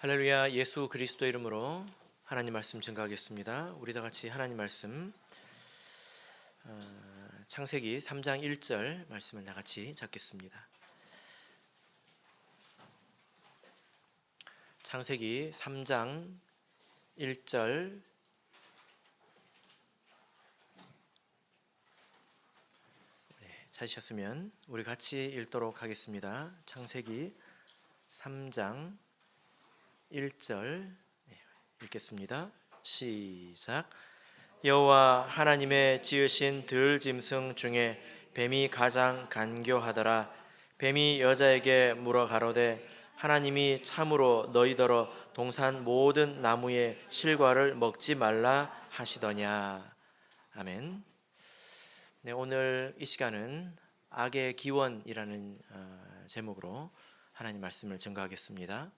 할렐루야. 예수 그리스도 이름으로 하나님 말씀 증거하겠습니다. 우리 다 같이 하나님 말씀 창세기 3장 1절 말씀을 다 같이 잡겠습니다. 창세기 3장 1절 찾으셨으면 우리 같이 읽도록 하겠습니다. 창세기 3장 1절 읽겠습니다. 시작. 여호와 하나님의 지으신 들짐승 중에 뱀이 가장 간교하더라. 뱀이 여자에게 물어 가로되 하나님이 참으로 너희더러 동산 모든 나무의 실과를 먹지 말라 하시더냐. 아멘. 네, 오늘 이 시간은 악의 기원이라는 제목으로 하나님 말씀을 증거하겠습니다.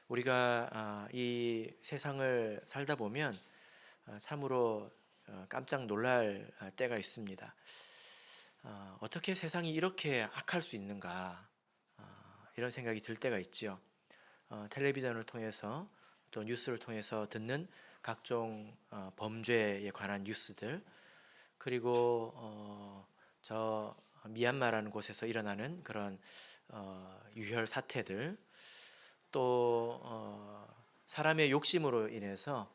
우리가 이 세상을 살다 보면 참으로 깜짝 놀랄 때가 있습니다. 어떻게 세상이 이렇게 악할 수 있는가, 이런 생각이 들 때가 있죠. 텔레비전을 통해서 또 뉴스를 통해서 듣는 각종 범죄에 관한 뉴스들, 그리고 저 미얀마라는 곳에서 일어나는 그런 유혈 사태들, 또 사람의 욕심으로 인해서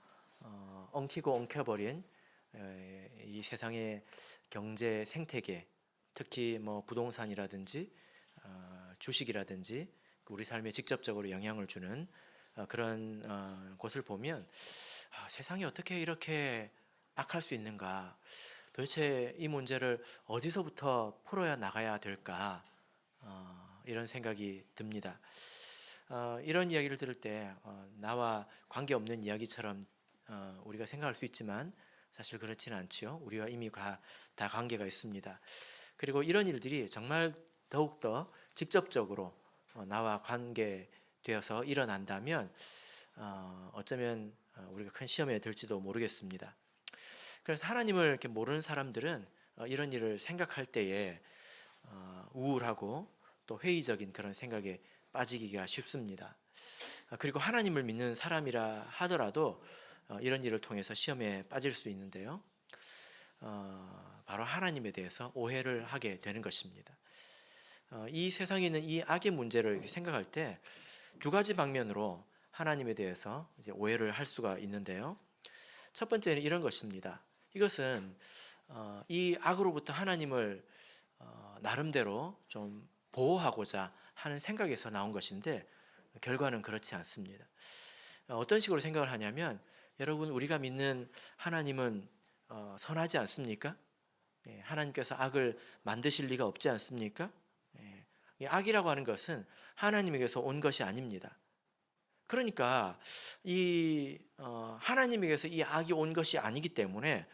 엉키고 엉켜버린 이 세상의 경제 생태계, 특히 뭐 부동산이라든지 주식이라든지 우리 삶에 직접적으로 영향을 주는 그런 곳을 보면 세상이 어떻게 이렇게 악할 수 있는가, 도대체 이 문제를 어디서부터 풀어야 나가야 될까, 이런 생각이 듭니다. 이런 이야기를 들을 때 나와 관계없는 이야기처럼 우리가 생각할 수 있지만 사실 그렇지는 않지요. 우리와 이미 다 관계가 있습니다. 그리고 이런 일들이 정말 더욱더 직접적으로 나와 관계되어서 일어난다면 어쩌면 우리가 큰 시험에 들지도 모르겠습니다. 그래서 하나님을 이렇게 모르는 사람들은 이런 일을 생각할 때에 우울하고 또 회의적인 그런 생각에 빠지기가 쉽습니다. 그리고 하나님을 믿는 사람이라 하더라도 이런 일을 통해서 시험에 빠질 수 있는데요. 바로 하나님에 대해서 오해를 하게 되는 것입니다. 이 세상에 있는 이 악의 문제를 생각할 때 두 가지 방면으로 하나님에 대해서 이제 오해를 할 수가 있는데요. 첫 번째는 이런 것입니다. 이것은 이 악으로부터 하나님을 나름대로 좀 보호하고자 하는 생각에서 나온 것인데 결과는 그렇지 않습니다. 어떤 식으로 생각을 하냐면, 여러분, 우리가 믿는 하나님은 선하지 않습니까? 하나님께서 악을 만드실 리가 없지 않습니까? 이 악이라고 하는 것은 하나님에게서 온 것이 아닙니다. 그러니까 이 하나님에게서 이 악이 온 것이 아니기 때문에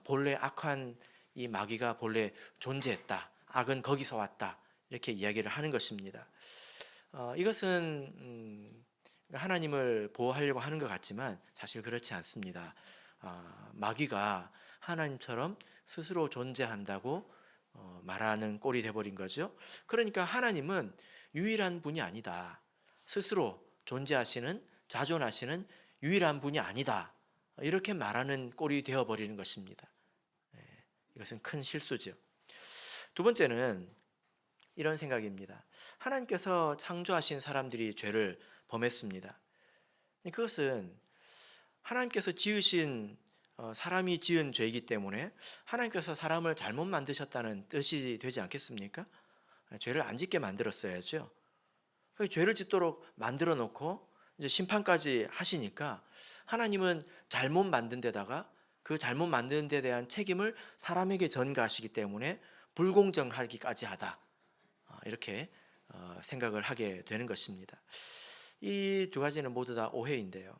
본래 악한 이 마귀가 본래 존재했다, 악은 거기서 왔다, 이렇게 이야기를 하는 것입니다. 이것은 하나님을 보호하려고 하는 것 같지만 사실 그렇지 않습니다. 마귀가 하나님처럼 스스로 존재한다고 말하는 꼴이 돼버린 거죠. 그러니까 하나님은 유일한 분이 아니다, 스스로 존재하시는, 자존하시는 유일한 분이 아니다, 이렇게 말하는 꼴이 되어버리는 것입니다. 이것은 큰 실수죠. 두 번째는 이런 생각입니다. 하나님께서 창조하신 사람들이 죄를 범했습니다. 그것은 하나님께서 지으신 사람이 지은 죄이기 때문에 하나님께서 사람을 잘못 만드셨다는 뜻이 되지 않겠습니까? 죄를 안 짓게 만들었어야죠. 죄를 짓도록 만들어 놓고 이제 심판까지 하시니까 하나님은 잘못 만든 데다가 그 잘못 만든 데 대한 책임을 사람에게 전가하시기 때문에 불공정하기까지 하다, 이렇게 생각을 하게 되는 것입니다. 이 두 가지는 모두 다 오해인데요.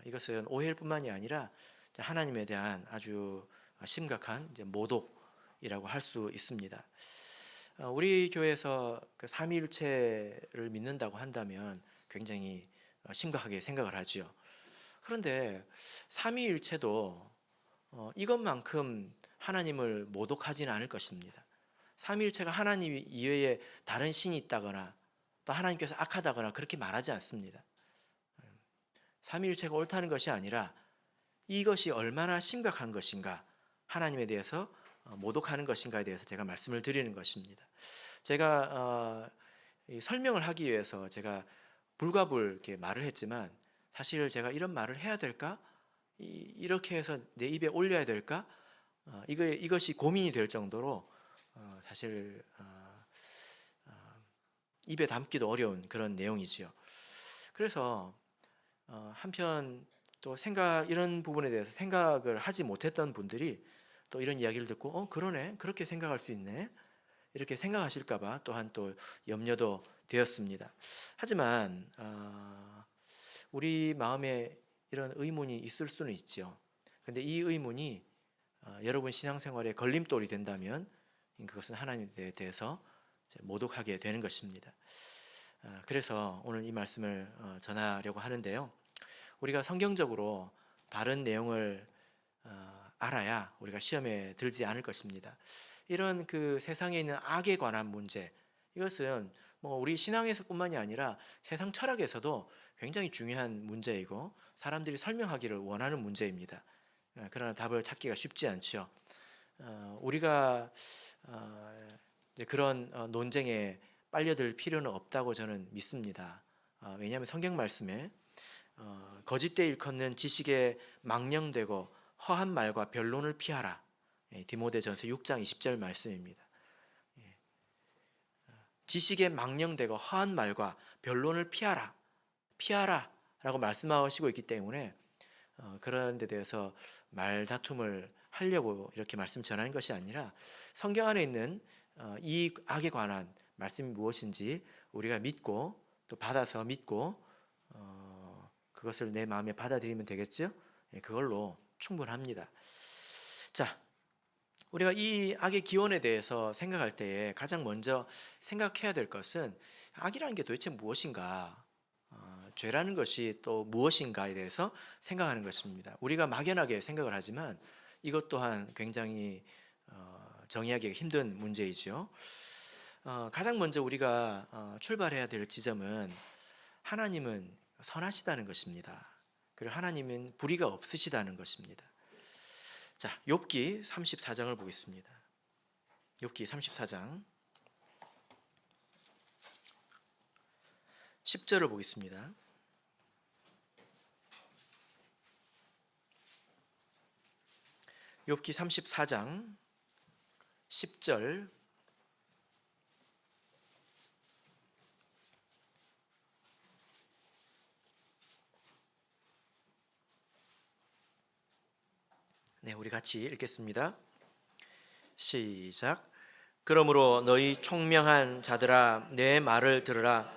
이것은 오해일 뿐만이 아니라 하나님에 대한 아주 심각한 이제 모독이라고 할 수 있습니다. 우리 교회에서 그 삼위일체를 믿는다고 한다면 굉장히 심각하게 생각을 하죠. 그런데 삼위일체도 이것만큼 하나님을 모독하지는 않을 것입니다. 삼위일체가 하나님 이외에 다른 신이 있다거나 또 하나님께서 악하다거나 그렇게 말하지 않습니다. 삼위일체가 옳다는 것이 아니라 이것이 얼마나 심각한 것인가, 하나님에 대해서 모독하는 것인가에 대해서 제가 말씀을 드리는 것입니다. 제가 설명을 하기 위해서 제가 불가불 이렇게 말을 했지만, 사실 제가 이런 말을 해야 될까? 이렇게 해서 내 입에 올려야 될까? 이것이 고민이 될 정도로 사실 입에 담기도 어려운 그런 내용이지요. 그래서 한편 또 이런 부분에 대해서 생각을 하지 못했던 분들이 또 이런 이야기를 듣고 그러네, 그렇게 생각할 수 있네, 이렇게 생각하실까봐 또한 또 염려도 되었습니다. 하지만 우리 마음에 이런 의문이 있을 수는 있죠. 근데 이 의문이 여러분 신앙생활에 걸림돌이 된다면 그것은 하나님에 대해서 모독하게 되는 것입니다. 그래서 오늘 이 말씀을 전하려고 하는데요. 우리가 성경적으로 바른 내용을 알아야 우리가 시험에 들지 않을 것입니다. 이런 그 세상에 있는 악에 관한 문제, 이것은 뭐 우리 신앙에서뿐만이 아니라 세상 철학에서도 굉장히 중요한 문제이고 사람들이 설명하기를 원하는 문제입니다. 그러나 답을 찾기가 쉽지 않죠. 우리가 이제 그런 논쟁에 빨려들 필요는 없다고 저는 믿습니다. 왜냐하면 성경 말씀에 거짓되이 일컫는 지식에 망령되고 허한 말과 변론을 피하라, 디모데전서 6장 20절 말씀입니다. 지식에 망령되고 허한 말과 변론을 피하라 라고 말씀하시고 있기 때문에 그런 데 대해서 말다툼을 하려고 이렇게 말씀 전하는 것이 아니라 성경 안에 있는 이 악에 관한 말씀이 무엇인지 우리가 믿고 또 받아서 믿고 그것을 내 마음에 받아들이면 되겠죠? 그걸로 충분합니다. 자, 우리가 이 악의 기원에 대해서 생각할 때에 가장 먼저 생각해야 될 것은 악이라는 게 도대체 무엇인가, 죄라는 것이 또 무엇인가에 대해서 생각하는 것입니다. 우리가 막연하게 생각을 하지만 이것 또한 굉장히 정의하기가 힘든 문제이죠. 가장 먼저 우리가 출발해야 될 지점은 하나님은 선하시다는 것입니다. 그리고 하나님은 불의가 없으시다는 것입니다. 자, 욥기 34장을 보겠습니다. 욥기 34장 10절을 보겠습니다. 욥기 34장 10절. 네, 우리 같이 읽겠습니다. 시작. 그러므로 너희 총명한 자들아 내 말을 들으라.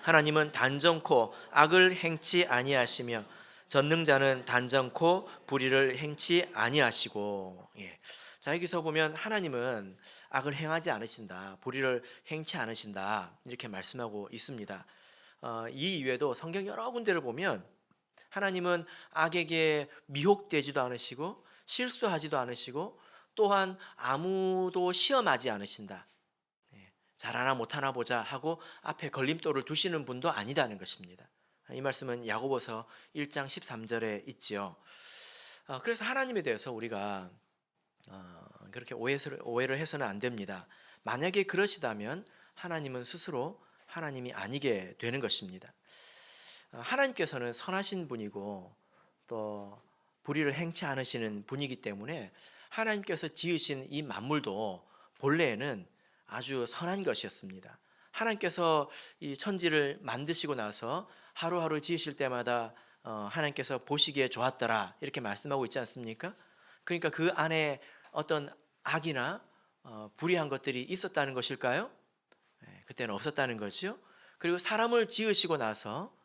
하나님은 단정코 악을 행치 아니하시며 전능자는 단정코 불의를 행치 아니하시고. 자, 여기서 보면 하나님은 악을 행하지 않으신다, 불의를 행치 않으신다, 이렇게 말씀하고 있습니다. 이 이외에도 성경 여러 군데를 보면 하나님은 악에게 미혹되지도 않으시고 실수하지도 않으시고 또한 아무도 시험하지 않으신다. 잘하나 못하나 보자 하고 앞에 걸림돌을 두시는 분도 아니다는 것입니다. 이 말씀은 야고보서 1장 13절에 있지요. 그래서 하나님에 대해서 우리가 그렇게 오해를 해서는 안 됩니다. 만약에 그러시다면 하나님은 스스로 하나님이 아니게 되는 것입니다. 하나님께서는 선하신 분이고 또 불의를 행치 않으시는 분이기 때문에 하나님께서 지으신 이 만물도 본래에는 아주 선한 것이었습니다. 하나님께서 이 천지를 만드시고 나서 하루하루 지으실 때마다 하나님께서 보시기에 좋았더라, 이렇게 말씀하고 있지 않습니까? 그러니까 그 안에 어떤 악이나 불의한 것들이 있었다는 것일까요? 그때는 없었다는 거죠. 그리고 사람을 지으시고 나서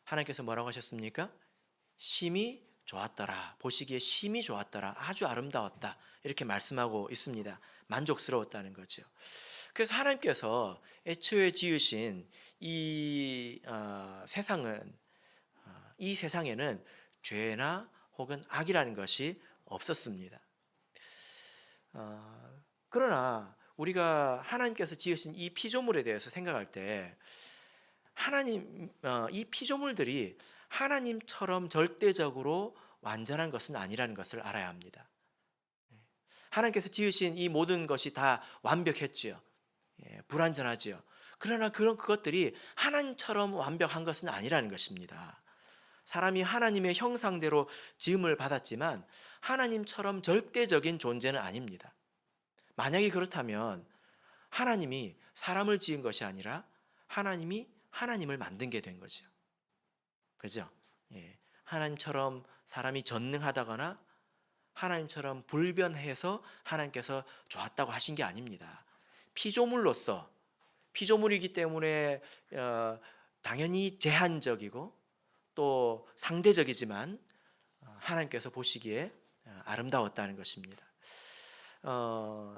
하나님께서 뭐라고 하셨습니까? 심히 좋았더라, 보시기에 심히 좋았더라, 아주 아름다웠다, 이렇게 말씀하고 있습니다. 만족스러웠다는 거죠. 그래서 하나님께서 애초에 지으신 이 세상에는 죄나 혹은 악이라는 것이 없었습니다. 그러나 우리가 하나님께서 지으신 이 피조물에 대해서 생각할 때 이 피조물들이 하나님처럼 절대적으로 완전한 것은 아니라는 것을 알아야 합니다. 하나님께서 지으신 이 모든 것이 다 완벽했지요. 불완전하지요. 그러나 그것들이 하나님처럼 완벽한 것은 아니라는 것입니다. 사람이 하나님의 형상대로 지음을 받았지만 하나님처럼 절대적인 존재는 아닙니다. 만약에 그렇다면 하나님이 사람을 지은 것이 아니라 하나님이 하나님을 만든 게 된 거죠. 그죠? 하나님처럼 사람이 전능하다거나 하나님처럼 불변해서 하나님께서 좋았다고 하신 게 아닙니다. 피조물이기 때문에 당연히 제한적이고 또 상대적이지만 하나님께서 보시기에 아름다웠다는 것입니다.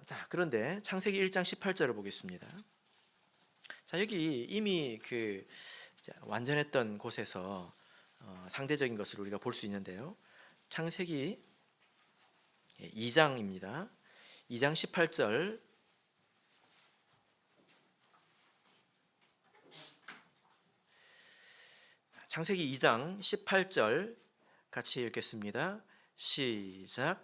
자, 그런데 창세기 1장 18절을 보겠습니다. 자, 여기 이미 완전했던 곳에서 상대적인 것을 우리가 볼 수 있는데요. 창세기 2장입니다. 2장 18절. 창세기 2장 18절 같이 읽겠습니다. 시작.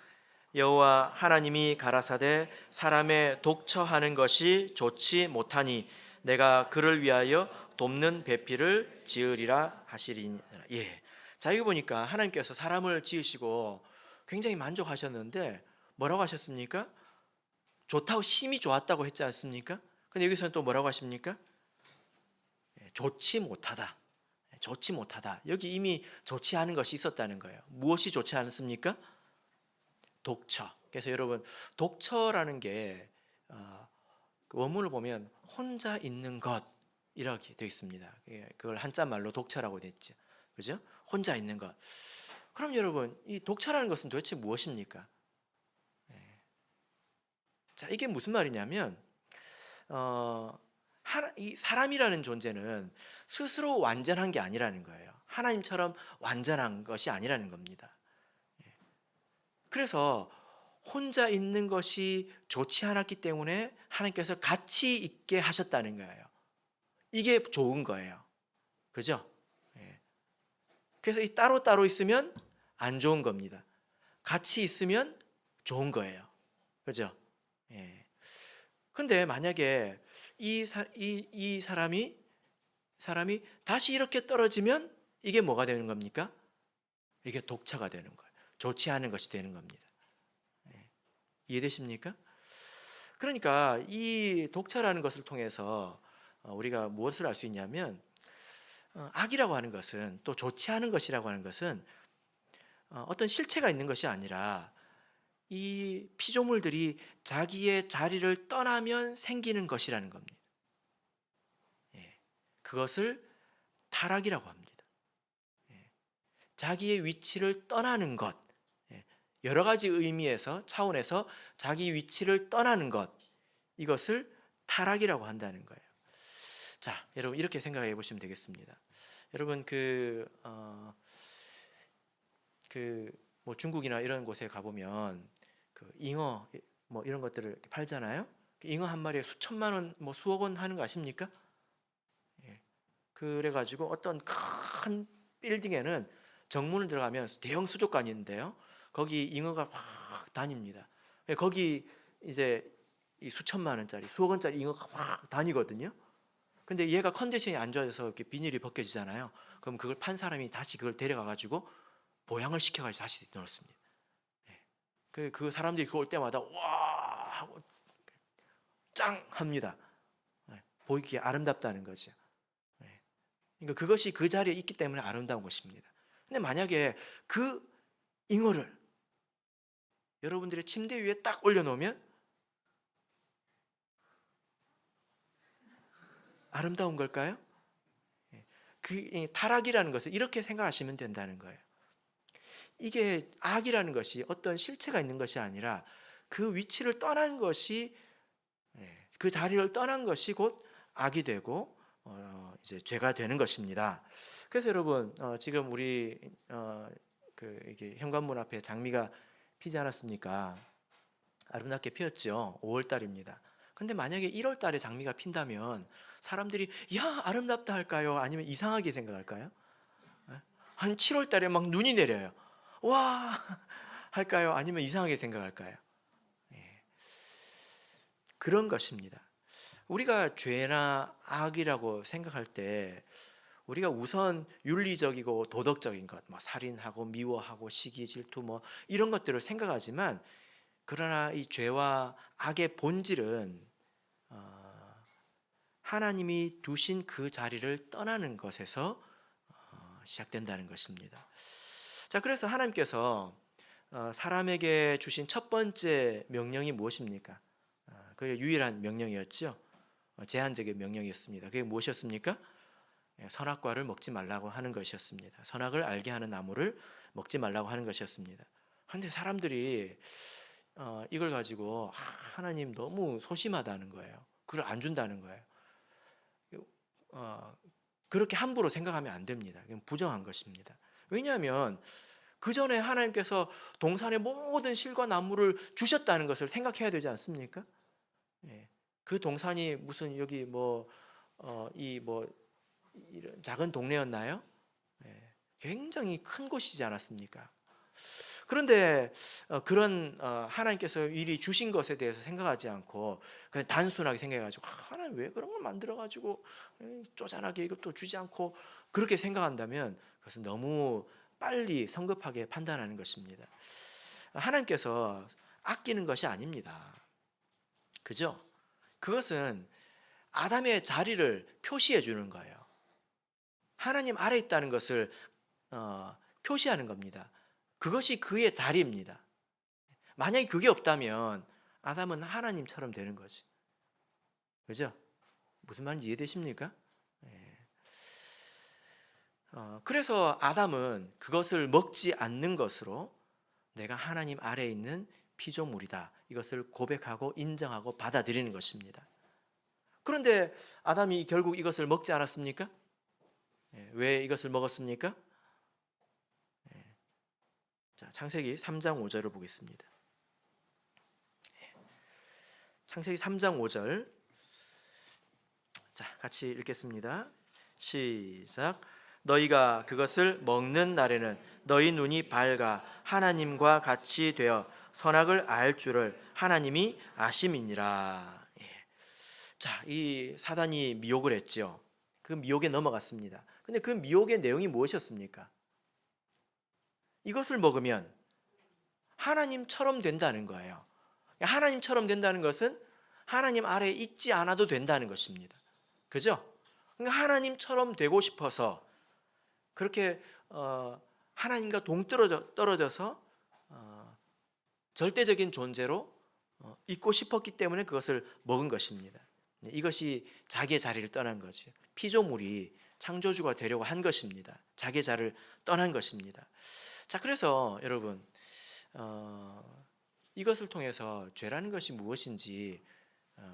여호와 하나님이 가라사대 사람의 독처하는 것이 좋지 못하니 내가 그를 위하여 돕는 배필을 지으리라 하시리니라. 자, 여기 보니까 하나님께서 사람을 지으시고 굉장히 만족하셨는데 뭐라고 하셨습니까? 좋다고, 심히 좋았다고 했지 않습니까? 근데 여기서는 또 뭐라고 하십니까? 좋지 못하다. 좋지 못하다. 여기 이미 좋지 않은 것이 있었다는 거예요. 무엇이 좋지 않습니까? 독처. 그래서 여러분, 독처라는 게 원문을 보면 혼자 있는 것 이렇게 되어 있습니다. 그걸 한자말로 독처라고 되어 있죠. 그죠? 혼자 있는 것. 그럼 여러분, 이 독처라는 것은 도대체 무엇입니까? 자, 이게 무슨 말이냐면 이 사람이라는 존재는 스스로 완전한 게 아니라는 거예요. 하나님처럼 완전한 것이 아니라는 겁니다. 그래서 혼자 있는 것이 좋지 않았기 때문에 하나님께서 같이 있게 하셨다는 거예요. 이게 좋은 거예요. 그죠? 그래서 이 따로따로 있으면 안 좋은 겁니다. 같이 있으면 좋은 거예요. 그죠? 근데 만약에 이 사람이 다시 이렇게 떨어지면 이게 뭐가 되는 겁니까? 이게 독처가 되는 거예요. 좋지 않은 것이 되는 겁니다. 이해되십니까? 그러니까 이 독처라는 것을 통해서 우리가 무엇을 알 수 있냐면 악이라고 하는 것은, 또 좋지 않은 것이라고 하는 것은 어떤 실체가 있는 것이 아니라 이 피조물들이 자기의 자리를 떠나면 생기는 것이라는 겁니다. 그것을 타락이라고 합니다. 자기의 위치를 떠나는 것, 여러 가지 의미에서, 차원에서 자기 위치를 떠나는 것, 이것을 타락이라고 한다는 거예요. 자, 여러분 이렇게 생각해 보시면 되겠습니다. 여러분 뭐 중국이나 이런 곳에 가보면 잉어 뭐 이런 것들을 팔잖아요. 잉어 한 마리에 수천만 원, 뭐 수억 원 하는 거 아십니까? 그래가지고 어떤 큰 빌딩에는 정문을 들어가면 대형 수족관이 있는데요. 거기 잉어가 확 다닙니다. 거기 이제 이 수천만 원짜리, 수억 원짜리 잉어가 확 다니거든요. 근데 얘가 컨디션이 안 좋아져서 이렇게 비닐이 벗겨지잖아요. 그럼 그걸 판 사람이 다시 그걸 데려가가지고 보양을 시켜가지고 다시 넣었습니다. 그 사람들이 그거 올 때마다 와 하고 짱 합니다. 보이기에 아름답다는 거죠. 그러니까 그것이 그 자리에 있기 때문에 아름다운 것입니다. 근데 만약에 그 잉어를 여러분들의 침대 위에 딱 올려놓으면 아름다운 걸까요? 그 타락이라는 것을 이렇게 생각하시면 된다는 거예요. 이게 악이라는 것이 어떤 실체가 있는 것이 아니라 그 위치를 떠난 것이, 그 자리를 떠난 것이 곧 악이 되고 이제 죄가 되는 것입니다. 그래서 여러분 지금 우리 이게 현관문 앞에 장미가 피지 않았습니까? 아름답게 피었죠. 5월 달입니다. 근데 만약에 1월 달에 장미가 핀다면 사람들이 야 아름답다 할까요? 아니면 이상하게 생각할까요? 예? 한 7월 달에 막 눈이 내려요. 와 할까요? 아니면 이상하게 생각할까요? 예, 그런 것입니다. 우리가 죄나 악이라고 생각할 때 우리가 우선 윤리적이고 도덕적인 것, 뭐 살인하고 미워하고 시기 질투 뭐 이런 것들을 생각하지만, 그러나 이 죄와 악의 본질은 하나님이 두신 그 자리를 떠나는 것에서 시작된다는 것입니다. 자, 그래서 하나님께서 사람에게 주신 첫 번째 명령이 무엇입니까? 그게 유일한 명령이었죠. 제한적인 명령이었습니다. 그게 무엇이었습니까? 선악과를 먹지 말라고 하는 것이었습니다. 선악을 알게 하는 나무를 먹지 말라고 하는 것이었습니다. 그런데 사람들이 이걸 가지고 하나님 너무 소심하다는 거예요. 그걸 안 준다는 거예요. 그렇게 함부로 생각하면 안 됩니다. 이건 부정한 것입니다. 왜냐하면 그 전에 하나님께서 동산의 모든 실과 나무를 주셨다는 것을 생각해야 되지 않습니까? 예. 그 동산이 무슨 여기 이런 작은 동네였나요? 예. 굉장히 큰 곳이지 않았습니까? 그런데 그런 하나님께서 미리 주신 것에 대해서 생각하지 않고 그냥 단순하게 생각해가지고 하나님 왜 그런 걸 만들어가지고 쪼잔하게 이것도 주지 않고 그렇게 생각한다면 그것은 너무 빨리 성급하게 판단하는 것입니다. 하나님께서 아끼는 것이 아닙니다. 그죠? 그것은 아담의 자리를 표시해 주는 거예요. 하나님 아래 있다는 것을 표시하는 겁니다. 그것이 그의 자리입니다. 만약에 그게 없다면 아담은 하나님처럼 되는 거지. 그죠? 무슨 말인지 이해되십니까? 예. 그래서 아담은 그것을 먹지 않는 것으로 내가 하나님 아래에 있는 피조물이다, 이것을 고백하고 인정하고 받아들이는 것입니다. 그런데 아담이 결국 이것을 먹지 않았습니까? 왜 이것을 먹었습니까? 자, 창세기 3장 5절을 보겠습니다. 창세기 3장 5절. 자, 같이 읽겠습니다. 시작. 너희가 그것을 먹는 날에는 너희 눈이 밝아 하나님과 같이 되어 선악을 알 줄을 하나님이 아심이니라. 자, 이 사단이 미혹을 했죠. 그 미혹에 넘어갔습니다. 근데 그 미혹의 내용이 무엇이었습니까? 이것을 먹으면 하나님처럼 된다는 거예요. 하나님처럼 된다는 것은 하나님 아래에 있지 않아도 된다는 것입니다. 그죠? 그러니까 하나님처럼 되고 싶어서 그렇게 하나님과 동떨어져서 절대적인 존재로 있고 싶었기 때문에 그것을 먹은 것입니다. 이것이 자기의 자리를 떠난 거죠. 피조물이 창조주가 되려고 한 것입니다. 자기의 자리를 떠난 것입니다. 자, 그래서 여러분 이것을 통해서 죄라는 것이 무엇인지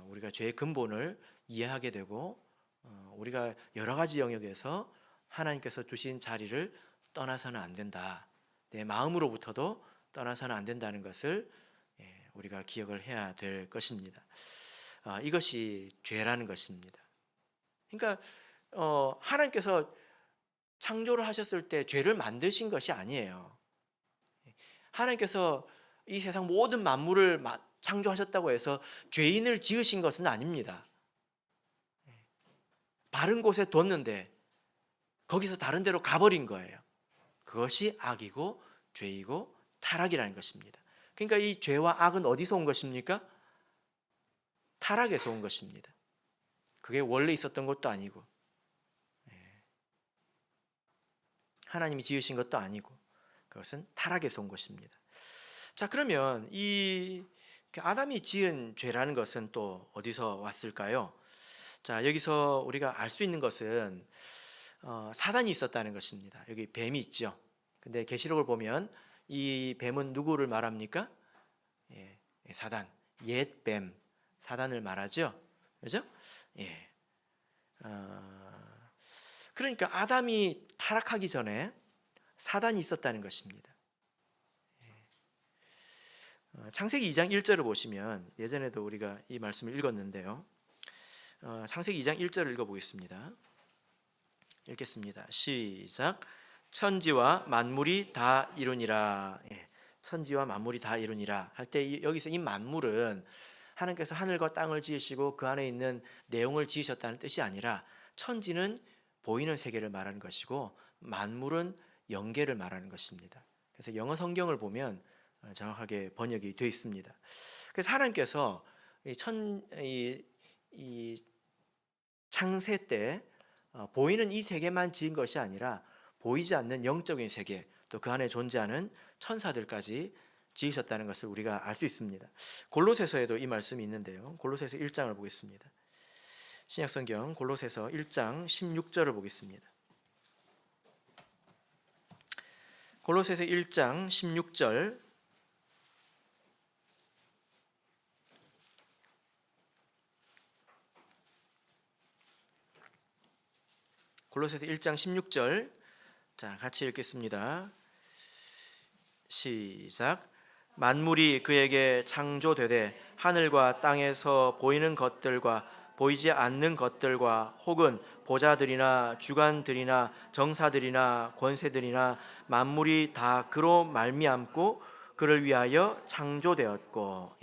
우리가 죄의 근본을 이해하게 되고 우리가 여러 가지 영역에서 하나님께서 두신 자리를 떠나서는 안 된다, 내 마음으로부터도 떠나서는 안 된다는 것을 우리가 기억을 해야 될 것입니다. 이것이 죄라는 것입니다. 그러니까 하나님께서 창조를 하셨을 때 죄를 만드신 것이 아니에요. 하나님께서 이 세상 모든 만물을 창조하셨다고 해서 죄인을 지으신 것은 아닙니다. 바른 곳에 뒀는데 거기서 다른 데로 가버린 거예요. 그것이 악이고 죄이고 타락이라는 것입니다. 그러니까 이 죄와 악은 어디서 온 것입니까? 타락에서 온 것입니다. 그게 원래 있었던 것도 아니고 하나님이 지으신 것도 아니고 그것은 타락에서 온 것입니다. 자, 그러면 이 아담이 지은 죄라는 것은 또 어디서 왔을까요? 자, 여기서 우리가 알 수 있는 것은 사단이 있었다는 것입니다. 여기 뱀이 있죠. 근데 계시록을 보면 이 뱀은 누구를 말합니까? 사단, 옛 뱀, 사단을 말하죠. 그죠? 예. 그러니까 아담이 타락하기 전에 사단이 있었다는 것입니다. 창세기 2장 1절을 보시면 예전에도 우리가 이 말씀을 읽었는데요. 창세기 2장 1절을 읽어보겠습니다. 읽겠습니다. 시작. 천지와 만물이 다 이루니라. 천지와 만물이 다 이루니라 할 때 여기서 이 만물은 하나님께서 하늘과 땅을 지으시고 그 안에 있는 내용을 지으셨다는 뜻이 아니라 천지는 보이는 세계를 말하는 것이고 만물은 영계를 말하는 것입니다. 그래서 영어 성경을 보면 정확하게 번역이 되어 있습니다. 그래서 하나님께서 이 창세 때 보이는 이 세계만 지은 것이 아니라 보이지 않는 영적인 세계, 또 그 안에 존재하는 천사들까지 지으셨다는 것을 우리가 알 수 있습니다. 골로새서에도 이 말씀이 있는데요. 골로새서 1장을 보겠습니다. 신약성경 골로새서 1장 16절을 보겠습니다. 골로새서 1장 16절. 골로새서 1장 16절. 자, 같이 읽겠습니다. 시작. 만물이 그에게 창조되되 하늘과 땅에서 보이는 것들과 보이지 않는 것들과 혹은 보좌들이나 주관들이나 정사들이나 권세들이나 만물이 다 그로 말미암고 그를 위하여 창조되었고.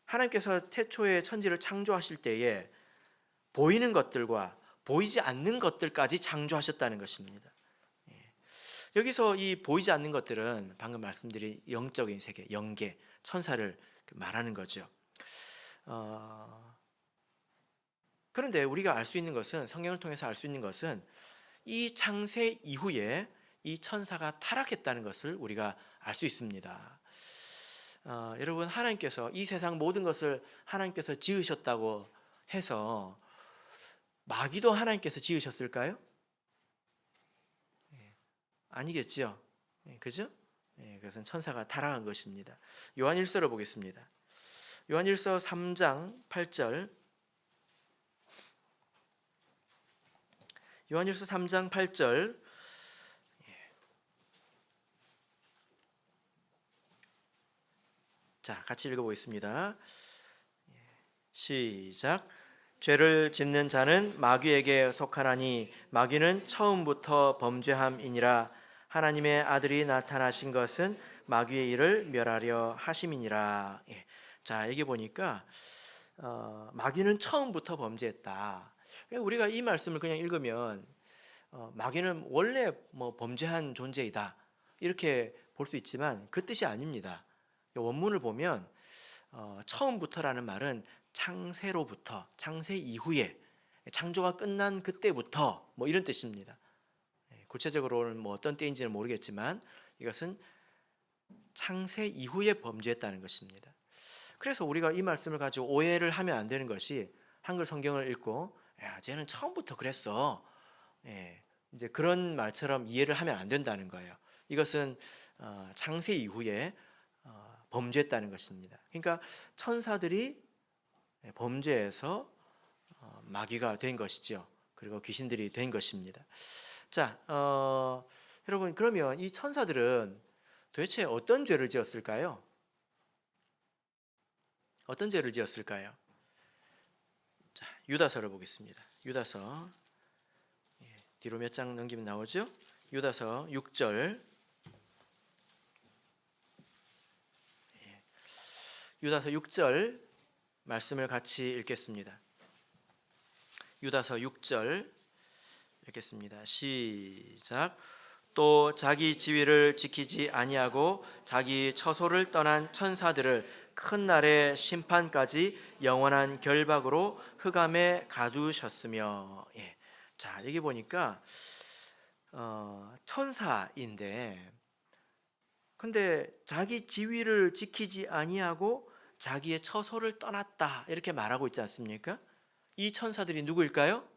하나님께서 태초에 천지를 창조하실 때에 보이는 것들과 보이지 않는 것들까지 창조하셨다는 것입니다. 여기서 이 보이지 않는 것들은 방금 말씀드린 영적인 세계, 영계, 천사를 말하는 거죠. 그런데 우리가 알 수 있는 것은, 성경을 통해서 알 수 있는 것은 이 창세 이후에 이 천사가 타락했다는 것을 우리가 알 수 있습니다. 여러분, 하나님께서 이 세상 모든 것을 하나님께서 지으셨다고 해서 마귀도 하나님께서 지으셨을까요? 아니겠죠. 그죠? 그것은 천사가 타락한 것입니다. 요한일서를 보겠습니다. 요한일서 3장 8절. 요한일서 3장 8절. 자, 같이 읽어보겠습니다. 시작. 죄를 짓는 자는 마귀에게 속하나니 마귀는 처음부터 범죄함이니라. 하나님의 아들이 나타나신 것은 마귀의 일을 멸하려 하심이니라. 자, 여기 보니까 마귀는 처음부터 범죄했다. 우리가 이 말씀을 그냥 읽으면 마귀는 원래 범죄한 존재이다 이렇게 볼 수 있지만 그 뜻이 아닙니다. 원문을 보면 처음부터라는 말은 창세로부터, 창세 이후에, 창조가 끝난 그때부터 이런 뜻입니다. 구체적으로는 어떤 때인지는 모르겠지만 이것은 창세 이후에 범죄했다는 것입니다. 그래서 우리가 이 말씀을 가지고 오해를 하면 안 되는 것이 한글 성경을 읽고 야, 쟤는 처음부터 그랬어. 이제 그런 말처럼 이해를 하면 안 된다는 거예요. 이것은 창세 이후에 범죄했다는 것입니다. 그러니까 천사들이 범죄해서 마귀가 된 것이죠. 그리고 귀신들이 된 것입니다. 자, 여러분, 그러면 이 천사들은 도대체 어떤 죄를 지었을까요? 어떤 죄를 지었을까요? 자, 유다서를 보겠습니다. 유다서 뒤로 몇 장 넘기면 나오죠? 유다서 6절. 유다서 6절 말씀을 같이 읽겠습니다. 유다서 6절 읽겠습니다. 시작. 또 자기 지위를 지키지 아니하고 자기 처소를 떠난 천사들을 큰 날의 심판까지 영원한 결박으로 흑암에 가두셨으며. 자, 여기 보니까 천사인데 근데 자기 지위를 지키지 아니하고 자기의 처소를 떠났다 이렇게 말하고 있지 않습니까? 이 천사들이 누구일까요?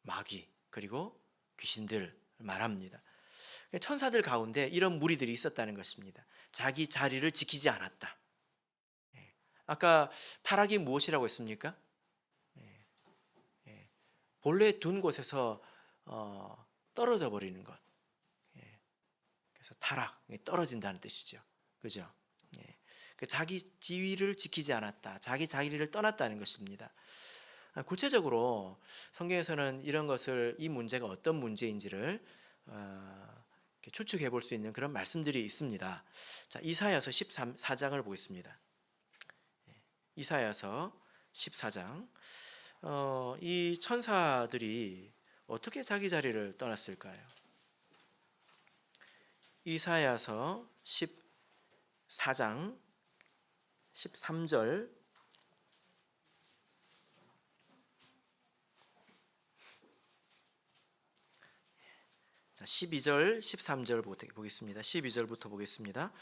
마귀 그리고 귀신들 말합니다. 천사들 가운데 이런 무리들이 있었다는 것입니다. 자기 자리를 지키지 않았다. 아까 타락이 무엇이라고 했습니까? 본래 둔 곳에서 떨어져 버리는 것. 그래서 타락, 떨어진다는 뜻이죠. 그죠? 예. 자기 지위를 지키지 않았다. 자기 자리를 떠났다는 것입니다. 구체적으로 성경에서는 이런 것을, 이 문제가 어떤 문제인지를 추측해 볼 수 있는 그런 말씀들이 있습니다. 자, 이사야서 14장을 보겠습니다. 이사야서 14장. 이 천사들이 어떻게 자기 자리를 떠났을까요? 이사야서 14장 13절, 자, 12절 13절 보겠습니다. 12절부터 보겠습니다.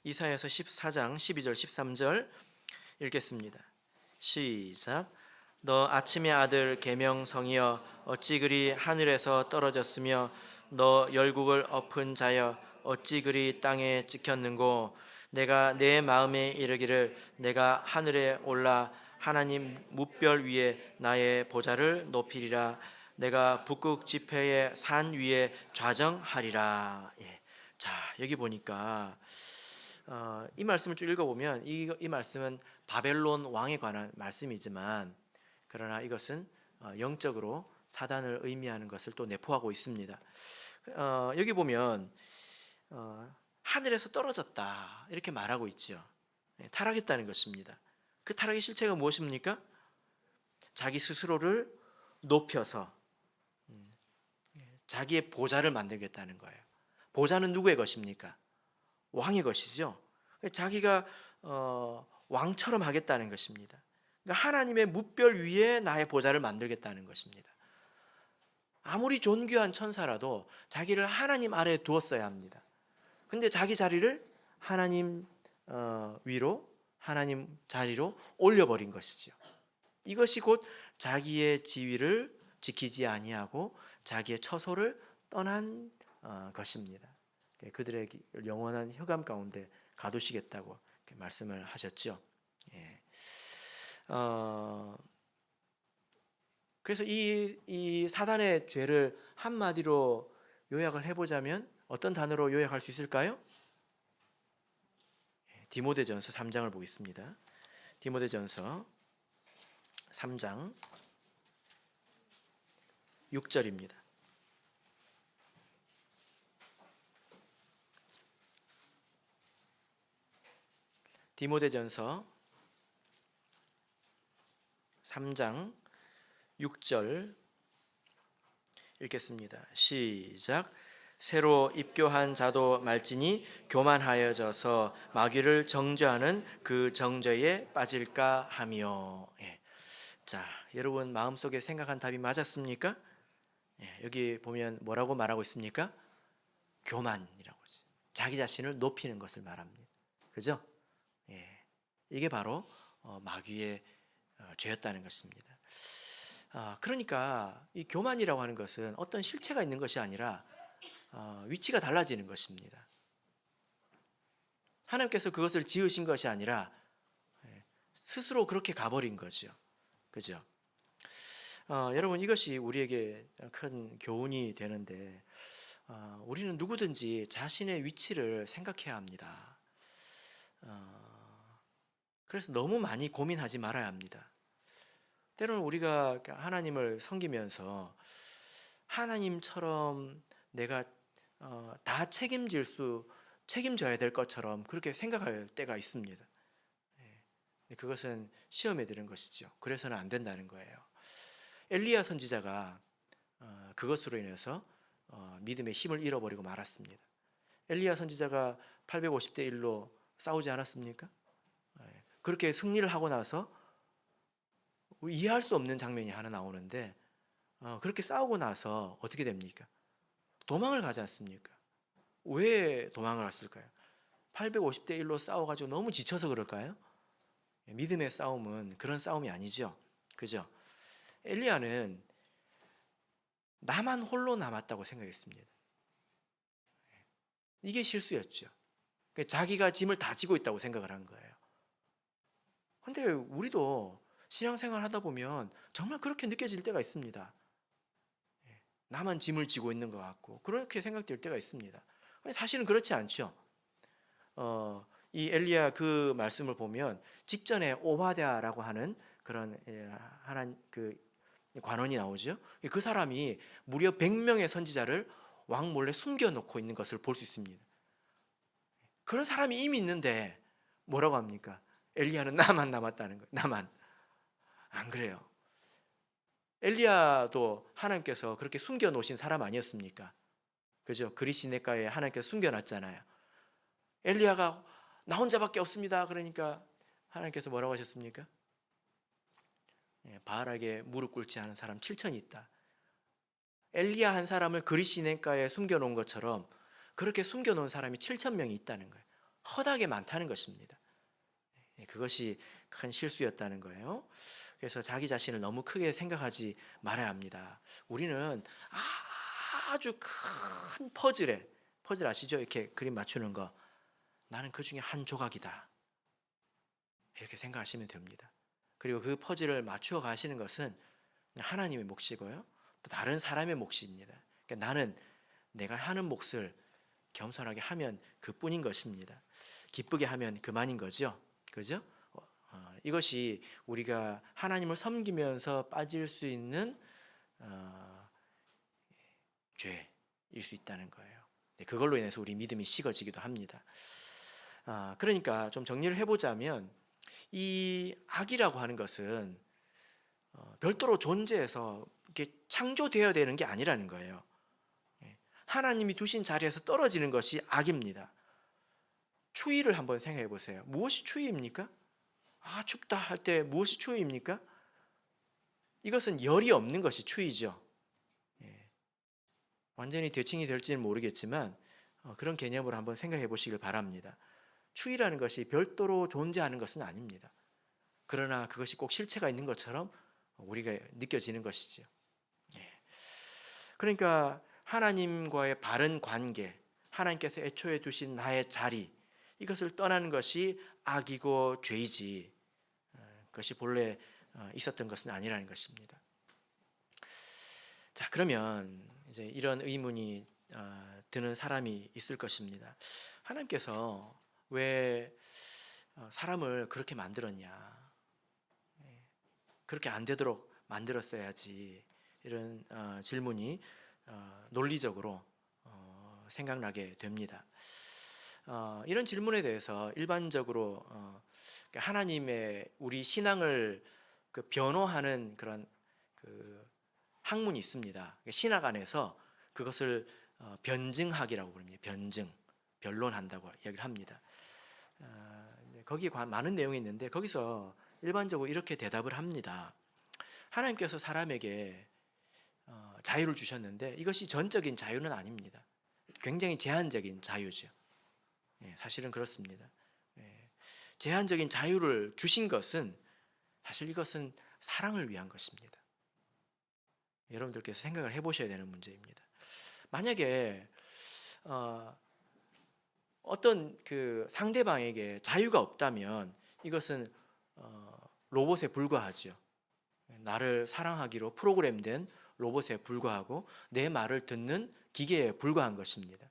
이사야서 14장 12절 13절 읽겠습니다. 시작. 너 아침의 아들 계명성이여 어찌 그리 하늘에서 떨어졌으며 너 열국을 엎은 자여 어찌 그리 땅에 찍혔는고. 내가 내 마음에 이르기를 내가 하늘에 올라 하나님 뭇별 위에 나의 보좌를 높이리라. 내가 북극 지폐의 산 위에 좌정하리라. 예. 자, 여기 보니까 이 말씀을 쭉 읽어보면 이 말씀은 바벨론 왕에 관한 말씀이지만, 그러나 이것은 영적으로 사단을 의미하는 것을 또 내포하고 있습니다. 여기 보면 하늘에서 떨어졌다 이렇게 말하고 있죠. 타락했다는 것입니다. 그 타락의 실체가 무엇입니까? 자기 스스로를 높여서 자기의 보좌를 만들겠다는 거예요. 보좌는 누구의 것입니까? 왕의 것이죠. 자기가 왕처럼 하겠다는 것입니다. 그러니까 하나님의 뭇별 위에 나의 보좌를 만들겠다는 것입니다. 아무리 존귀한 천사라도 자기를 하나님 아래에 두었어야 합니다. 근데 자기 자리를 하나님 위로, 하나님 자리로 올려버린 것이죠. 이것이 곧 자기의 지위를 지키지 아니하고 자기의 처소를 떠난 것입니다. 그들의 영원한 흑암 가운데 가두시겠다고 말씀을 하셨죠. 예. 그래서 이 사단의 죄를 한마디로 요약을 해보자면 어떤 단어로 요약할 수 있을까요? 디모데전서 3장을 보겠습니다. 디모데전서 3장 6절입니다. 디모데전서 3장 6절 읽겠습니다. 시작. 새로 입교한 자도 말지니 교만하여져서 마귀를 정죄하는 그 정죄에 빠질까 하며. 예. 자, 여러분 마음속에 생각한 답이 맞았습니까? 예, 여기 보면 뭐라고 말하고 있습니까? 교만이라고, 자기 자신을 높이는 것을 말합니다. 그죠? 예, 이게 바로 마귀의 죄였다는 것입니다. 그러니까 이 교만이라고 하는 것은 어떤 실체가 있는 것이 아니라 위치가 달라지는 것입니다. 하나님께서 그것을 지으신 것이 아니라 스스로 그렇게 가버린 거죠. 그죠? 여러분 이것이 우리에게 큰 교훈이 되는데, 우리는 누구든지 자신의 위치를 생각해야 합니다. 그래서 너무 많이 고민하지 말아야 합니다. 때로는 우리가 하나님을 섬기면서 하나님처럼 내가 다 책임져야 될 것처럼 그렇게 생각할 때가 있습니다. 그것은 시험에 드는 것이죠. 그래서는 안 된다는 거예요. 엘리야 선지자가 그것으로 인해서 믿음의 힘을 잃어버리고 말았습니다. 엘리야 선지자가 850대 1로 싸우지 않았습니까? 그렇게 승리를 하고 나서 이해할 수 없는 장면이 하나 나오는데, 그렇게 싸우고 나서 어떻게 됩니까? 도망을 가지 않습니까? 왜 도망을 갔을까요? 850대 1로 싸워가지고 너무 지쳐서 그럴까요? 믿음의 싸움은 그런 싸움이 아니죠. 그죠? 엘리야는 나만 홀로 남았다고 생각했습니다. 이게 실수였죠. 자기가 짐을 다 지고 있다고 생각을 한 거예요. 근데 우리도 신앙생활 하다 보면 정말 그렇게 느껴질 때가 있습니다. 나만 짐을 지고 있는 것 같고 그렇게 생각될 때가 있습니다. 사실은 그렇지 않죠. 이 엘리야 그 말씀을 보면 직전에 오바댜라고 하는 그런 하나님 그 관원이 나오죠. 그 사람이 무려 100명의 선지자를 왕 몰래 숨겨놓고 있는 것을 볼 수 있습니다. 그런 사람이 이미 있는데 뭐라고 합니까? 엘리야는 나만 남았다는 거예요. 나만. 안 그래요. 엘리야도 하나님께서 그렇게 숨겨놓으신 사람 아니었습니까? 그죠? 그리시네가에 하나님께서 숨겨놨잖아요. 엘리야가 나 혼자밖에 없습니다. 그러니까 하나님께서 뭐라고 하셨습니까? 바알에게 무릎 꿇지 않은 사람 7천이 있다. 엘리야 한 사람을 그리시네가에 숨겨놓은 것처럼 그렇게 숨겨놓은 사람이 7천 명이 있다는 거예요. 허다하게 많다는 것입니다. 그것이 큰 실수였다는 거예요. 그래서 자기 자신을 너무 크게 생각하지 말아야 합니다. 우리는 아주 큰 퍼즐 아시죠? 이렇게 그림 맞추는 거. 나는 그 중에 한 조각이다. 이렇게 생각하시면 됩니다. 그리고 그 퍼즐을 맞추어 가시는 것은 하나님의 몫이고요. 또 다른 사람의 몫입니다. 그러니까 나는 내가 하는 몫을 겸손하게 하면 그뿐인 것입니다. 기쁘게 하면 그만인 거죠. 그죠? 이것이 우리가 하나님을 섬기면서 빠질 수 있는 죄일 수 있다는 거예요. 그걸로 인해서 우리 믿음이 식어지기도 합니다. 그러니까 좀 정리를 해보자면 이 악이라고 하는 것은 별도로 존재해서 이렇게 창조되어야 되는 게 아니라는 거예요. 하나님이 두신 자리에서 떨어지는 것이 악입니다. 추위를 한번 생각해 보세요. 무엇이 추위입니까? 춥다 할 때 무엇이 추위입니까? 이것은 열이 없는 것이 추위죠. 완전히 대칭이 될지는 모르겠지만 그런 개념으로 한번 생각해 보시길 바랍니다. 추위라는 것이 별도로 존재하는 것은 아닙니다. 그러나 그것이 꼭 실체가 있는 것처럼 우리가 느껴지는 것이죠. 그러니까 하나님과의 바른 관계, 하나님께서 애초에 두신 나의 자리, 이것을 떠나는 것이 악이고 죄이지 그것이 본래 있었던 것은 아니라는 것입니다. 자, 그러면 이제 이런 의문이 드는 사람이 있을 것입니다. 하나님께서 왜 사람을 그렇게 만들었냐? 그렇게 안 되도록 만들었어야지. 이런 질문이 논리적으로 생각나게 됩니다. 이런 질문에 대해서 일반적으로 하나님의 우리 신앙을 변호하는 그런 학문이 있습니다. 신학 안에서 그것을 변증학이라고 부릅니다. 변론한다고 이야기를 합니다. 거기에 많은 내용이 있는데 거기서 일반적으로 이렇게 대답을 합니다. 하나님께서 사람에게 자유를 주셨는데 이것이 전적인 자유는 아닙니다. 굉장히 제한적인 자유죠. 사실은 그렇습니다. 제한적인 자유를 주신 것은 사실 이것은 사랑을 위한 것입니다. 여러분들께서 생각을 해보셔야 되는 문제입니다. 만약에 어떤 그 상대방에게 자유가 없다면 이것은 로봇에 불과하죠. 나를 사랑하기로 프로그램된 로봇에 불과하고 내 말을 듣는 기계에 불과한 것입니다.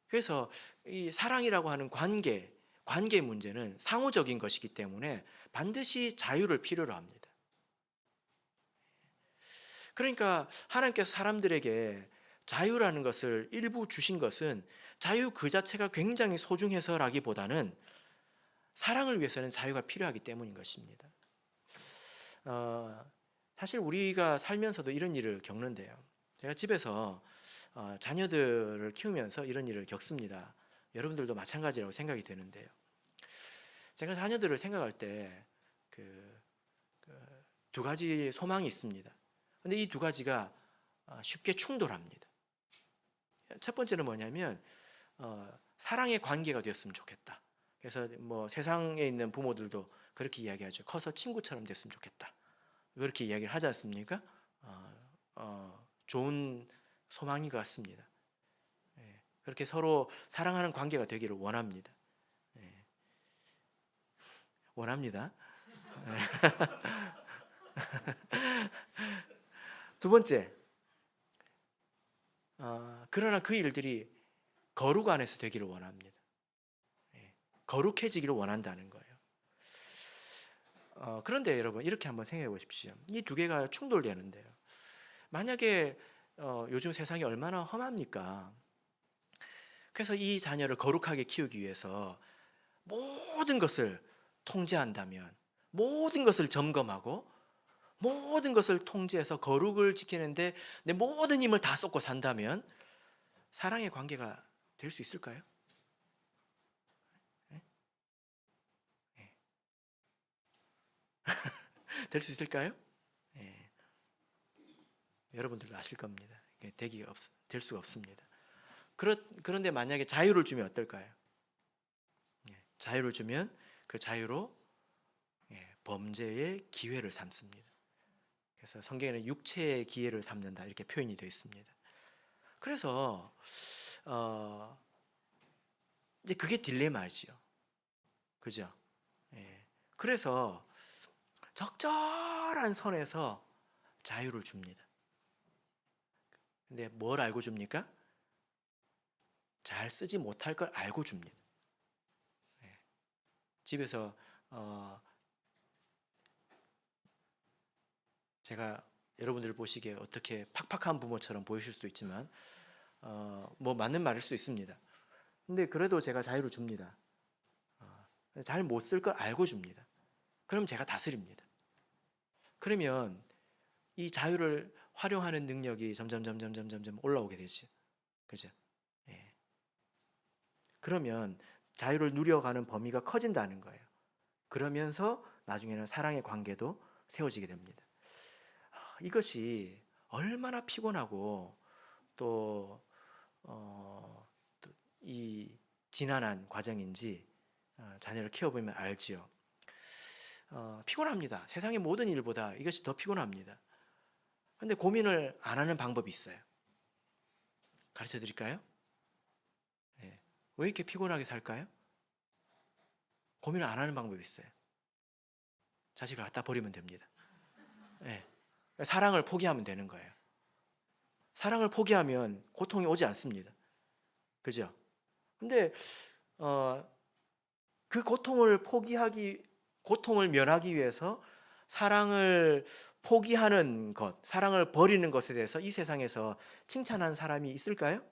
그래서 이 사랑이라고 하는 관계 문제는 상호적인 것이기 때문에 반드시 자유를 필요로 합니다. 그러니까 하나님께서 사람들에게 자유라는 것을 일부 주신 것은 자유 그 자체가 굉장히 소중해서라기보다는 사랑을 위해서는 자유가 필요하기 때문인 것입니다. 사실 우리가 살면서도 이런 일을 겪는데요. 제가 집에서 자녀들을 키우면서 이런 일을 겪습니다. 여러분들도 마찬가지라고 생각이 되는데요. 제가 자녀들을 생각할 때 두 가지 소망이 있습니다. 근데 이 두 가지가 쉽게 충돌합니다. 첫 번째는 뭐냐면 사랑의 관계가 되었으면 좋겠다. 그래서 뭐 세상에 있는 부모들도 그렇게 이야기하죠. 커서 친구처럼 됐으면 좋겠다. 그렇게 이야기를 하지 않습니까? 좋은 소망인 것 같습니다. 그렇게 서로 사랑하는 관계가 되기를 원합니다. 원합니다. 두 번째, 그러나 그 일들이 거룩 안에서 되기를 원합니다. 거룩해지기를 원한다는 거예요. 그런데 여러분 이렇게 한번 생각해 보십시오. 이 두 개가 충돌되는데요. 만약에 요즘 세상이 얼마나 험합니까? 그래서 이 자녀를 거룩하게 키우기 위해서 모든 것을 통제한다면, 모든 것을 점검하고 모든 것을 통제해서 거룩을 지키는데 내 모든 힘을 다 쏟고 산다면 사랑의 관계가 될 수 있을까요? 될 수 있을까요? 예. 여러분들도 아실 겁니다. 될 수가 없습니다. 그런데 만약에 자유를 주면 어떨까요? 자유를 주면 그 자유로 범죄의 기회를 삼습니다. 그래서 성경에는 육체의 기회를 삼는다 이렇게 표현이 되어 있습니다. 그래서 이제 그게 딜레마죠. 그죠? 그래서 적절한 선에서 자유를 줍니다. 근데 뭘 알고 줍니까? 잘 쓰지 못할 걸 알고 줍니다. 집에서 제가 여러분들 보시기에 어떻게 팍팍한 부모처럼 보이실 수도 있지만 뭐 맞는 말일 수 있습니다. 근데 그래도 제가 자유를 줍니다. 잘 못 쓸 걸 알고 줍니다. 그럼 제가 다스립니다. 그러면 이 자유를 활용하는 능력이 점점 올라오게 되죠. 그죠? 예. 그러면 자유를 누려가는 범위가 커진다는 거예요. 그러면서 나중에는 사랑의 관계도 세워지게 됩니다. 이것이 얼마나 피곤하고 또 이 지난한 과정인지 자녀를 키워보면 알지요. 피곤합니다. 세상의 모든 일보다 이것이 더 피곤합니다. 근데 고민을 안 하는 방법이 있어요. 가르쳐 드릴까요? 왜 이렇게 피곤하게 살까요? 고민을 안 하는 방법이 있어요. 자식을 갖다 버리면 됩니다. 사랑을 포기하면 되는 거예요. 사랑을 포기하면 고통이 오지 않습니다. 그죠? 근데 그 고통을 면하기 위해서 사랑을 포기하는 것, 사랑을 버리는 것에 대해서 이 세상에서 칭찬하는 사람이 있을까요?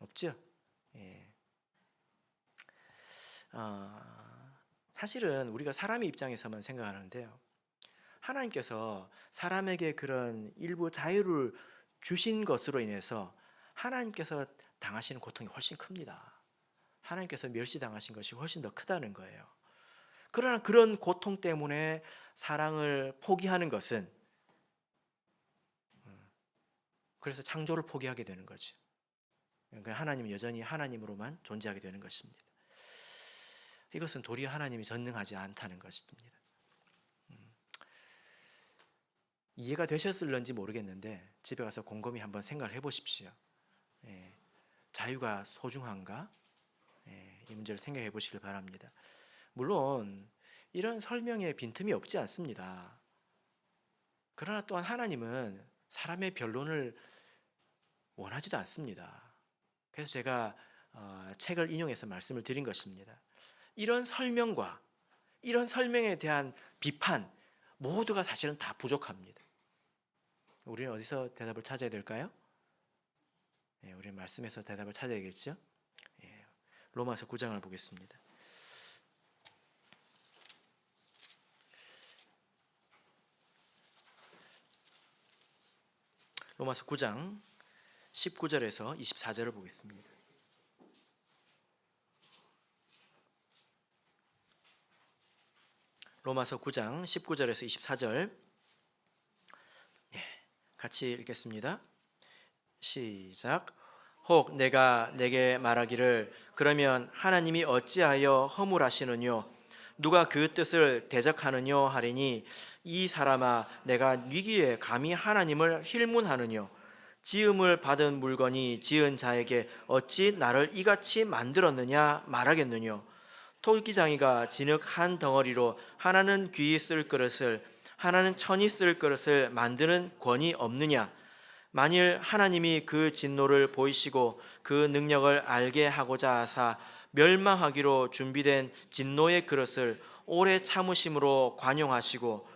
없죠. 사실은 우리가 사람의 입장에서만 생각하는데요. 하나님께서 사람에게 그런 일부 자유를 주신 것으로 인해서 하나님께서 당하시는 고통이 훨씬 큽니다. 하나님께서 멸시당하신 것이 훨씬 더 크다는 거예요. 그러나 그런 고통 때문에 사랑을 포기하는 것은 그래서 창조를 포기하게 되는 거죠. 그러니까 하나님은 여전히 하나님으로만 존재하게 되는 것입니다. 이것은 도리어 하나님이 전능하지 않다는 것입니다. 이해가 되셨을런지 모르겠는데 집에 가서 곰곰이 한번 생각을 해보십시오. 자유가 소중한가? 이 문제를 생각해 보시길 바랍니다. 물론 이런 설명에 빈틈이 없지 않습니다. 그러나 또한 하나님은 사람의 변론을 원하지도 않습니다. 그래서 제가 책을 인용해서 말씀을 드린 것입니다. 이런 설명과 이런 설명에 대한 비판 모두가 사실은 다 부족합니다. 우리는 어디서 대답을 찾아야 될까요? 우리는 말씀에서 대답을 찾아야겠죠. 로마서 9장을 보겠습니다. 로마서 9장 19절에서 24절을 보겠습니다. 로마서 9장 19절에서 24절 같이 읽겠습니다. 시작. 혹 내가 내게 말하기를 그러면 하나님이 어찌하여 허물하시느뇨 누가 그 뜻을 대적하느뇨 하리니 이 사람아 내가 위기에 감히 하나님을 힐문하느뇨 지음을 받은 물건이 지은 자에게 어찌 나를 이같이 만들었느냐 말하겠느뇨 토기장이가 진흙 한 덩어리로 하나는 귀히 쓸 그릇을 하나는 천이 쓸 그릇을 만드는 권이 없느냐 만일 하나님이 그 진노를 보이시고 그 능력을 알게 하고자 하사 멸망하기로 준비된 진노의 그릇을 오래 참으심으로 관용하시고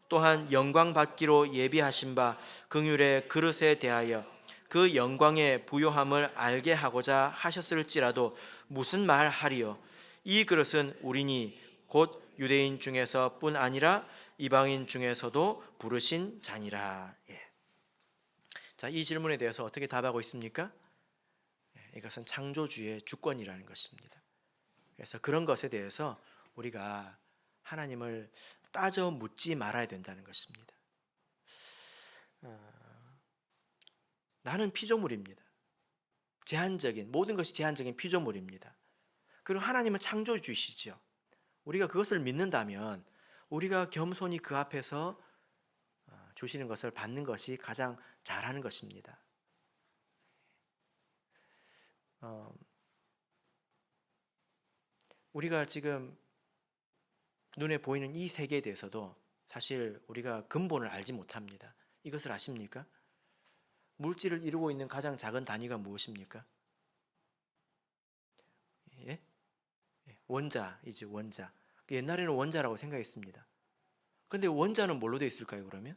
또한 영광 받기로 예비하신 바 긍휼의 그릇에 대하여 그 영광의 부요함을 알게 하고자 하셨을지라도 무슨 말 하리요? 이 그릇은 우리니 곧 유대인 중에서뿐 아니라 이방인 중에서도 부르신 자니라. 자, 이 질문에 대해서 어떻게 답하고 있습니까? 이것은 창조주의 주권이라는 것입니다. 그래서 그런 것에 대해서 우리가 하나님을 따져 묻지 말아야 된다는 것입니다. 나는 피조물입니다. 제한적인, 모든 것이 제한적인 피조물입니다. 그리고 하나님은 창조주이시죠. 우리가 그것을 믿는다면 우리가 겸손히 그 앞에서 주시는 것을 받는 것이 가장 잘하는 것입니다. 우리가 지금 눈에 보이는 이 세계에 대해서도 사실 우리가 근본을 알지 못합니다. 이것을 아십니까? 물질을 이루고 있는 가장 작은 단위가 무엇입니까? 예? 원자이죠, 원자. 옛날에는 원자라고 생각했습니다. 그런데 원자는 뭘로 되어 있을까요, 그러면?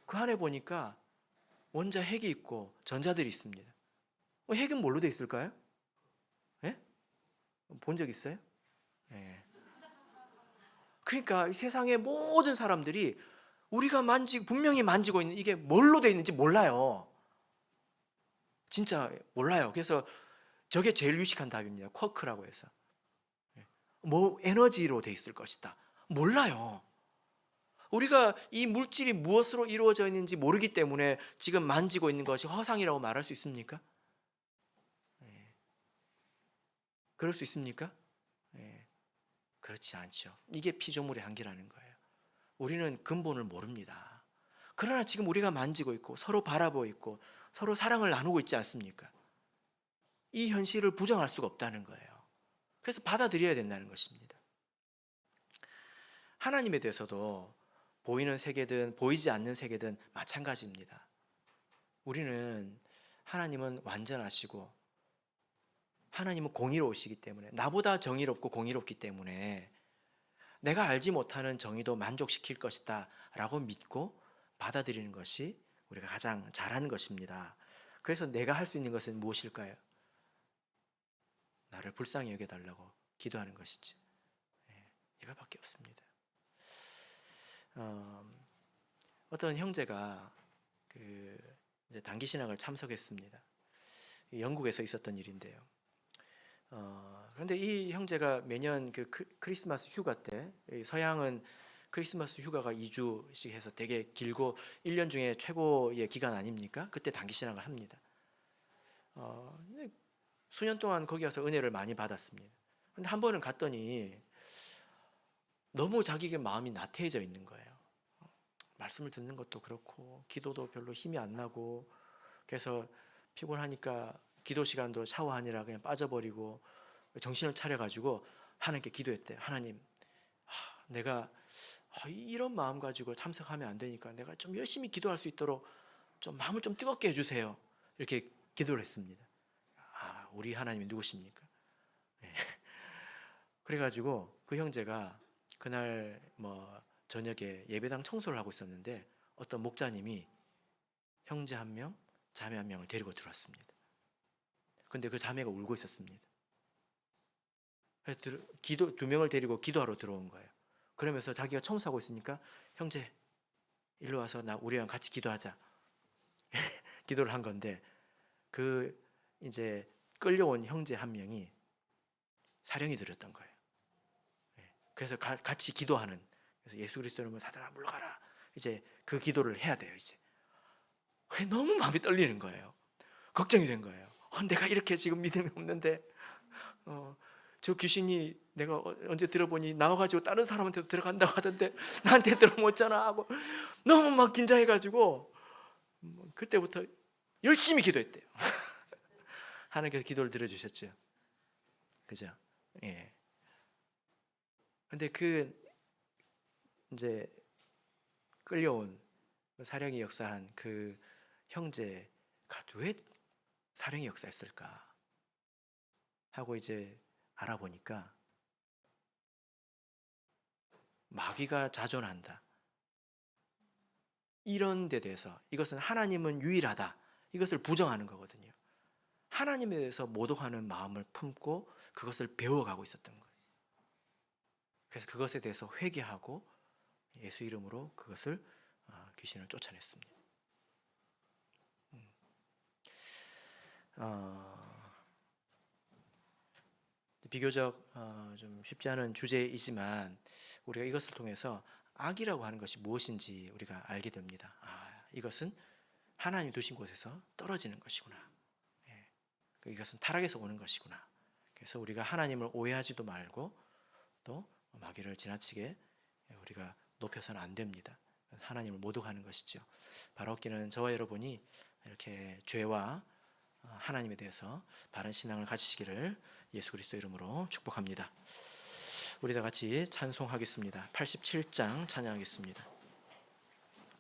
그 안에 보니까 원자 핵이 있고 전자들이 있습니다. 핵은 뭘로 되어 있을까요? 예? 본 적 있어요? 예. 그러니까 이 세상의 모든 사람들이 우리가 분명히 만지고 있는 이게 뭘로 되어 있는지 몰라요. 진짜 몰라요. 그래서 저게 제일 유식한 답입니다. 쿼크라고 해서. 뭐 에너지로 되어 있을 것이다. 몰라요. 우리가 이 물질이 무엇으로 이루어져 있는지 모르기 때문에 지금 만지고 있는 것이 허상이라고 말할 수 있습니까? 그럴 수 있습니까? 그렇지 않죠. 이게 피조물의 한계라는 거예요. 우리는 근본을 모릅니다. 그러나 지금 우리가 만지고 있고 서로 바라보고 있고 서로 사랑을 나누고 있지 않습니까? 이 현실을 부정할 수가 없다는 거예요. 그래서 받아들여야 된다는 것입니다. 하나님에 대해서도 보이는 세계든 보이지 않는 세계든 마찬가지입니다. 우리는 하나님은 완전하시고 하나님은 공의로우시기 때문에, 나보다 정의롭고 공의롭기 때문에 내가 알지 못하는 정의도 만족시킬 것이다 라고 믿고 받아들이는 것이 우리가 가장 잘하는 것입니다. 그래서 내가 할 수 있는 것은 무엇일까요? 나를 불쌍히 여겨달라고 기도하는 것이죠. 이거밖에 없습니다. 어떤 형제가 이제 단기 신학을 참석했습니다. 영국에서 있었던 일인데요. 그런데 이 형제가 매년 크리스마스 휴가 때, 서양은 크리스마스 휴가가 2주씩 해서 되게 길고 1년 중에 최고의 기간 아닙니까? 그때 단기 신학을 합니다. 수년 동안 거기 가서 은혜를 많이 받았습니다. 근데 한 번은 갔더니 너무 자기의 마음이 나태해져 있는 거예요. 말씀을 듣는 것도 그렇고 기도도 별로 힘이 안 나고, 그래서 피곤하니까 기도 시간도 샤워하느라 그냥 빠져버리고 정신을 차려가지고 하나님께 기도했대요. 하나님, 내가 이런 마음 가지고 참석하면 안 되니까 내가 좀 열심히 기도할 수 있도록 좀 마음을 좀 뜨겁게 해주세요. 이렇게 기도를 했습니다. 우리 하나님이 누구십니까? 그래가지고 그 형제가 그날 저녁에 예배당 청소를 하고 있었는데 어떤 목자님이 형제 한 명, 자매 한 명을 데리고 들어왔습니다. 근데 그 자매가 울고 있었습니다. 그래서 두 명을 데리고 기도하러 들어온 거예요. 그러면서 자기가 청소하고 있으니까 형제 일로 와서 우리랑 같이 기도하자. 기도를 한 건데 이제 끌려온 형제 한 명이 사령이 들었던 거예요. 그래서 같이 기도하는, 그래서 예수 그리스도는 사단아 물러가라, 이제 그 기도를 해야 돼요. 이제 너무 마음이 떨리는 거예요. 걱정이 된 거예요. 내가 이렇게 지금 믿음이 없는데 저 귀신이 내가 언제 들어보니 나와가지고 다른 사람한테도 들어간다고 하던데 나한테 들어못잖아 하고 너무 막 긴장해가지고 그때부터 열심히 기도했대요. 하나님께서 기도를 들어주셨죠. 그죠? 예. 근데 이제 끌려온 사령이 역사한 그 형제가 왜 사령이 역사했을까 하고 이제 알아보니까 마귀가 자존한다. 이런 데 대해서 이것은 하나님은 유일하다. 이것을 부정하는 거거든요. 하나님에 대해서 모독하는 마음을 품고 그것을 배워가고 있었던 거예요. 그래서 그것에 대해서 회개하고 예수 이름으로 그것을 귀신을 쫓아냈습니다. 비교적 좀 쉽지 않은 주제이지만 우리가 이것을 통해서 악이라고 하는 것이 무엇인지 우리가 알게 됩니다. 이것은 하나님 두신 곳에서 떨어지는 것이구나. 이것은 타락에서 오는 것이구나. 그래서 우리가 하나님을 오해하지도 말고 또 마귀를 지나치게 우리가 높여서는 안 됩니다. 하나님을 모독하는 것이죠. 바로기는 저와 여러분이 이렇게 죄와 하나님에 대해서 바른 신앙을 가지시기를 예수 그리스도 이름으로 축복합니다. 우리 다 같이 찬송하겠습니다. 87장 찬양하겠습니다.